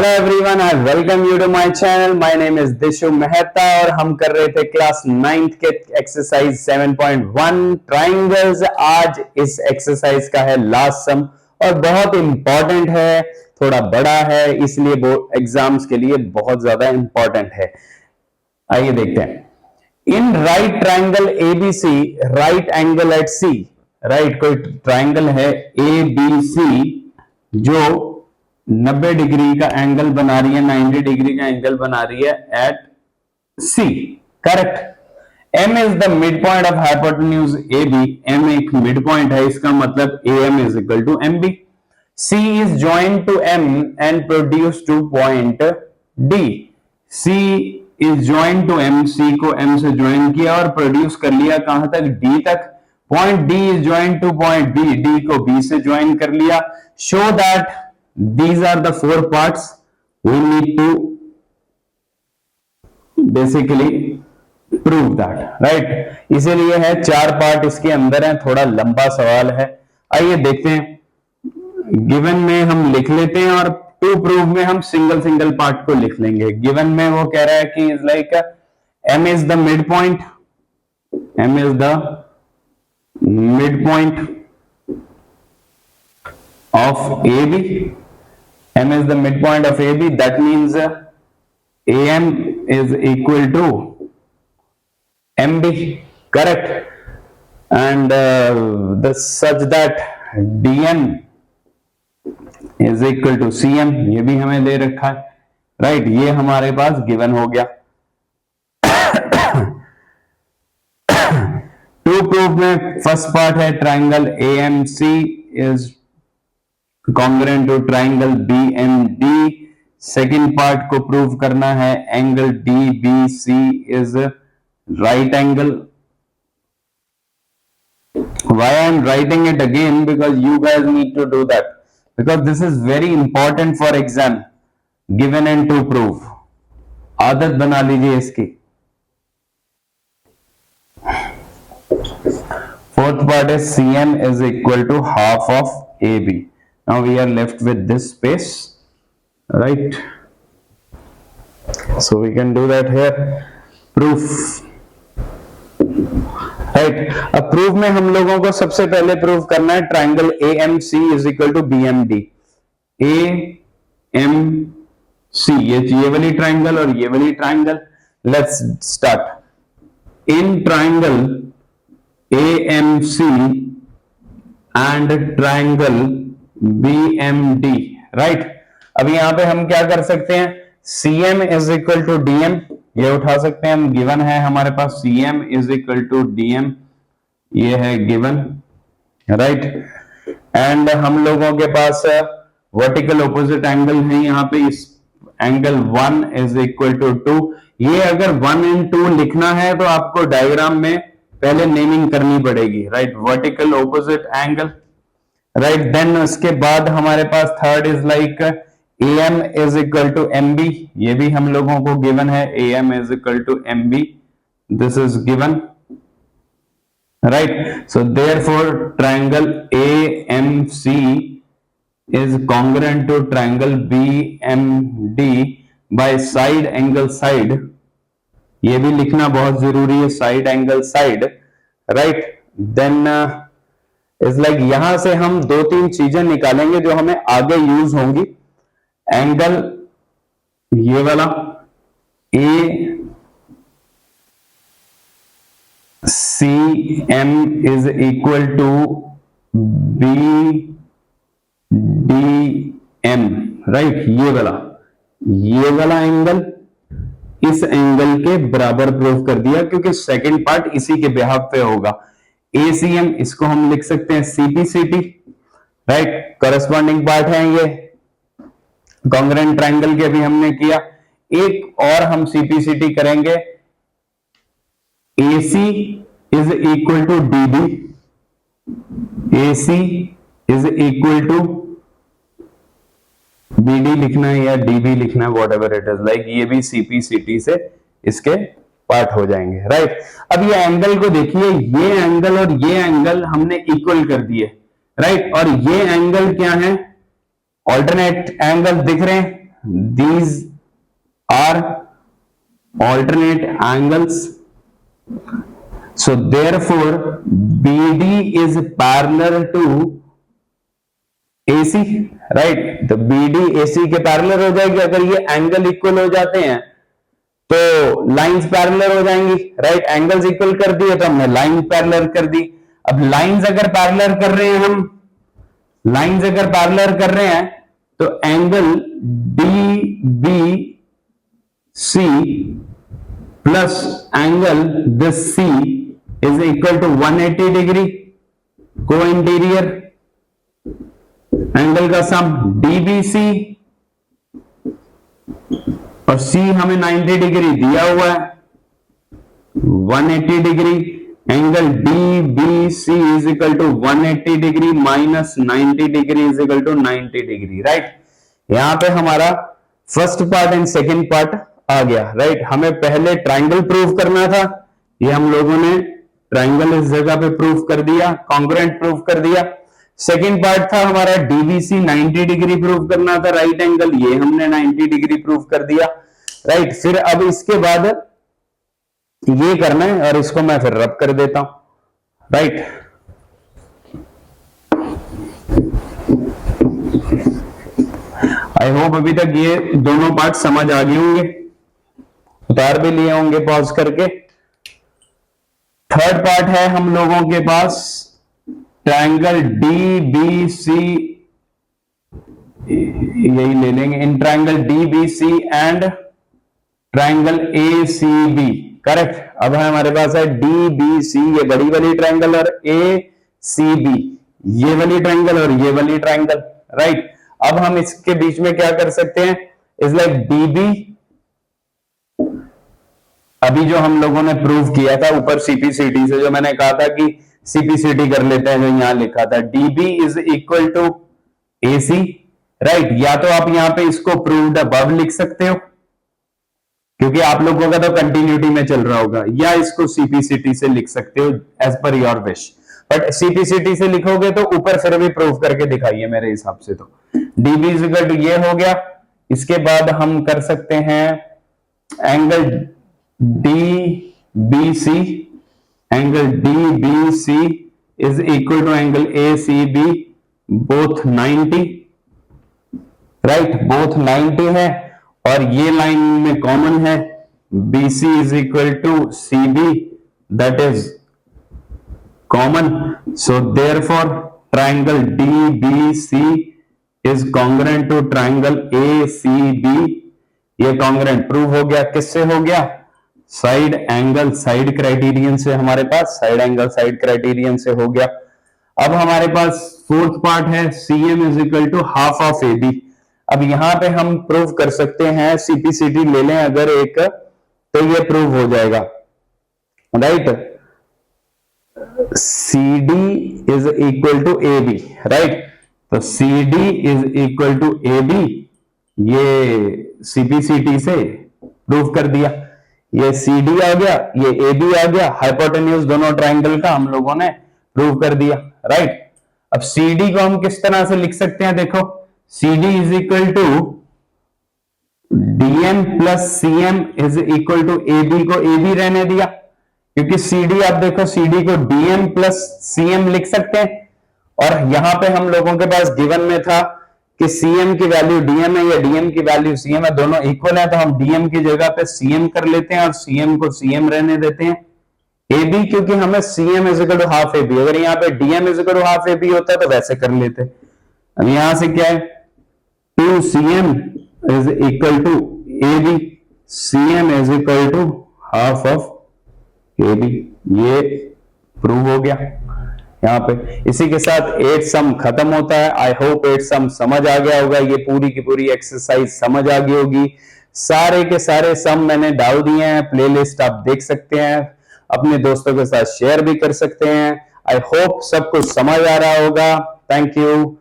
Hello everyone, I welcome you to my channel. My name is Dishu Mehta और हम कर रहे थे क्लास 9th के एक्सरसाइज 7.1 ट्राइंगल्स। आज इस एक्सरसाइज का है लास्ट सम और बहुत इंपॉर्टेंट है, थोड़ा बड़ा है, इसलिए बोर्ड एग्जाम्स के लिए बहुत ज्यादा इंपॉर्टेंट है। आइए देखते हैं। In right triangle ABC right angle at C. Right, कोई ट्राइंगल है एबीसी जो 90 डिग्री का एंगल बना रही है, 90 डिग्री का एंगल बना रही है at C. Correct. M is the mid point of hypotenuse A B. M एक मिड पॉइंट है, इसका मतलब A M is equal to M B. C is joint to M and produce to point D. C is joint to M, C को M से join किया और produce कर लिया कहां तक, डी तक। Point D is joint to point B, D को बी से ज्वाइन कर लिया। Show that these are the four parts we need to basically prove that, right? इसीलिए है 4 पार्ट इसके अंदर है, थोड़ा लंबा सवाल है। आइए देखते हैं। गिवन में हम लिख लेते हैं और टू प्रूव में हम सिंगल सिंगल पार्ट को लिख लेंगे। गिवन में वो कह रहा है कि is like M is the mid point, M is the mid point of AB. M is the midpoint of AB. That means AM is equal to MB. Correct. And such that DM is equal to CM. ये भी हमें दे रखा है, right? ये हमारे पास given हो गया। To proof में फर्स्ट पार्ट है triangle AMC is congruent to triangle BMD। Second part को प्रूव करना है angle DBC is right angle। Why I am writing it again? Because you guys need to do that, because this is very important for exam, given and to prove। आदत बना लीजिए इसकी। Fourth part है CM is equal to half of AB। Now we are left with this space, right? So we can do that here। Proof, right? अब proof में हम लोगों को सबसे पहले प्रूफ करना है triangle AMC is equal to BMD। AMC ये वाली ट्राइंगल और ये वाली triangle. Let's start। In triangle AMC and triangle BMD, right? अब यहां पे हम क्या कर सकते हैं, CM is equal to DM, ये उठा सकते हैं हम। गिवन है हमारे पास CM is equal to DM, ये है गिवन, राइट? एंड हम लोगों के पास वर्टिकल ऑपोजिट एंगल है यहाँ पे। इस एंगल 1 इज इक्वल टू 2। ये अगर 1 and 2 लिखना है तो आपको डायग्राम में पहले नेमिंग करनी पड़ेगी, right? Vertical opposite angle, right? Then उसके बाद हमारे पास third is like AM is equal to MB। ये भी हम लोगों को गिवन है, AM is equal to MB, this is given, right? So therefore triangle AMC is congruent to triangle BMD by side angle side. ये भी लिखना बहुत जरूरी है, side angle side, right? Then is like यहां से हम 2-3 चीजें निकालेंगे जो हमें आगे यूज होंगी। एंगल ये वाला ACM is equal to BDM, right? ये वाला एंगल इस एंगल के बराबर प्रूव कर दिया, क्योंकि सेकंड पार्ट इसी के बिहाफ पे होगा। ACM इसको हम लिख सकते हैं CPCT, राइट? करस्पॉन्डिंग पार्ट है ये, कॉन्ग्रुएंट ट्रायंगल के भी हमने किया। एक और हम CPCT करेंगे। AC is equal to DB, AC is equal to BD लिखना है या DB लिखना है, whatever it is like. ये भी CPCT से इसके पार्ट हो जाएंगे, राइट? अब ये एंगल को देखिए, ये एंगल और ये एंगल हमने इक्वल कर दिए, राइट? और ये एंगल क्या है, ऑल्टरनेट एंगल दिख रहे हैं, these are alternate angles, so therefore BD is parallel to AC, right. तो BD AC के पैरेलल हो जाएगी। अगर ये एंगल इक्वल हो जाते हैं तो लाइंस पैरेलल हो जाएंगी, राइट। एंगल्स इक्वल कर दिए तो हमने लाइन पैरेलल कर दी। अब लाइंस अगर पैरेलल कर रहे हैं हम, लाइंस अगर पैरेलल कर रहे हैं तो angle DBC plus angle this C is equal to 180 degree को इंटीरियर एंगल का सम DBC और C हमें 90 डिग्री दिया हुआ है, 180 degree. Angle DBC is equal to 180 degree minus 90 degree is equal to 90 degree, right. यहां पे हमारा first part and second part आ गया, राइट। हमें पहले ट्राइंगल प्रूव करना था, ये हम लोगों ने ट्राइंगल इस जगह पे प्रूव कर दिया, कॉन्ग्रुएंट प्रूव कर दिया। सेकंड पार्ट था हमारा DBC 90 डिग्री प्रूव करना था, राइट एंगल, ये हमने 90 डिग्री प्रूव कर दिया, राइट। फिर अब इसके बाद ये करना है और इसको मैं फिर रब कर देता हूं, राइट। आई होप अभी तक ये दोनों पार्ट समझ आ गए होंगे, उतार भी लिए होंगे पॉज करके। थर्ड पार्ट है हम लोगों के पास ट्रायंगल DBC, यही ले लेंगे, in triangle DBC and triangle ACB, correct. अब है हमारे पास है DBC ये बड़ी वाली ट्रायंगल और ACB ये वाली ट्रायंगल और ये वाली ट्रायंगल, राइट। अब हम इसके बीच में क्या कर सकते हैं, इज लाइक DB, अभी जो हम लोगों ने प्रूव किया था ऊपर CPCT से, जो मैंने कहा था कि CPCT कर लेते हैं, जो यहां लिखा था DB is equal to AC, right. या तो आप यहां पे इसको प्रूव्ड अबव लिख सकते हो क्योंकि आप लोगों का तो कंटिन्यूटी में चल रहा होगा, या इसको CPCT से लिख सकते हो as per your wish, but CPCT से लिखोगे तो ऊपर फिर भी प्रूव करके दिखाइए मेरे हिसाब से। तो DB इज इक्वल टू ये हो गया। इसके बाद हम कर सकते हैं angle DBC, angle DBC is equal to angle ACB, both 90, right, both 90 है और ये लाइन में कॉमन है, BC is equal to CB, that is common, so therefore triangle DBC is congruent to triangle ACB। ये congruent prove हो गया, किससे हो गया, साइड एंगल साइड क्राइटेरियन से, हमारे पास साइड एंगल साइड क्राइटेरियन से हो गया। अब हमारे पास फोर्थ पार्ट है CM is equal to half of AB। अब यहां पे हम प्रूव कर सकते हैं, CPCT ले लें अगर एक, तो ये प्रूव हो जाएगा, right. CD is equal to AB, right. तो CD is equal to AB, ये CPCT से प्रूव कर दिया। ये CD आ गया, ये AB आ गया, हाइपोटेन्यूज दोनों ट्रायंगल का हम लोगों ने प्रूव कर दिया, राइट। अब CD को हम किस तरह से लिख सकते हैं, देखो CD is equal to DM plus CM is equal to AB को AB रहने दिया, क्योंकि CD आप देखो CD को DM प्लस CM लिख सकते हैं, और यहां पे हम लोगों के पास गिवन में था कि CM की वैल्यू DM है या DM की वैल्यू CM है, दोनों इक्वल है, तो हम DM की जगह पे CM कर लेते हैं और CM को CM रहने देते हैं। AB क्योंकि हमें CM is equal to half AB, अगर यहाँ पे DM is equal to half AB होता तो वैसे कर लेते। अब यहां से क्या है, 2CM is equal to AB, CM is equal to half of AB, ये प्रूव हो गया यहाँ पे। इसी के साथ 8 सम खत्म होता है। आई होप 8 सम समझ आ गया होगा, ये पूरी की पूरी एक्सरसाइज समझ आ गई होगी। सारे के सारे सम मैंने डाल दिए हैं, प्लेलिस्ट आप देख सकते हैं, अपने दोस्तों के साथ शेयर भी कर सकते हैं। आई होप सब कुछ समझ आ रहा होगा। Thank you.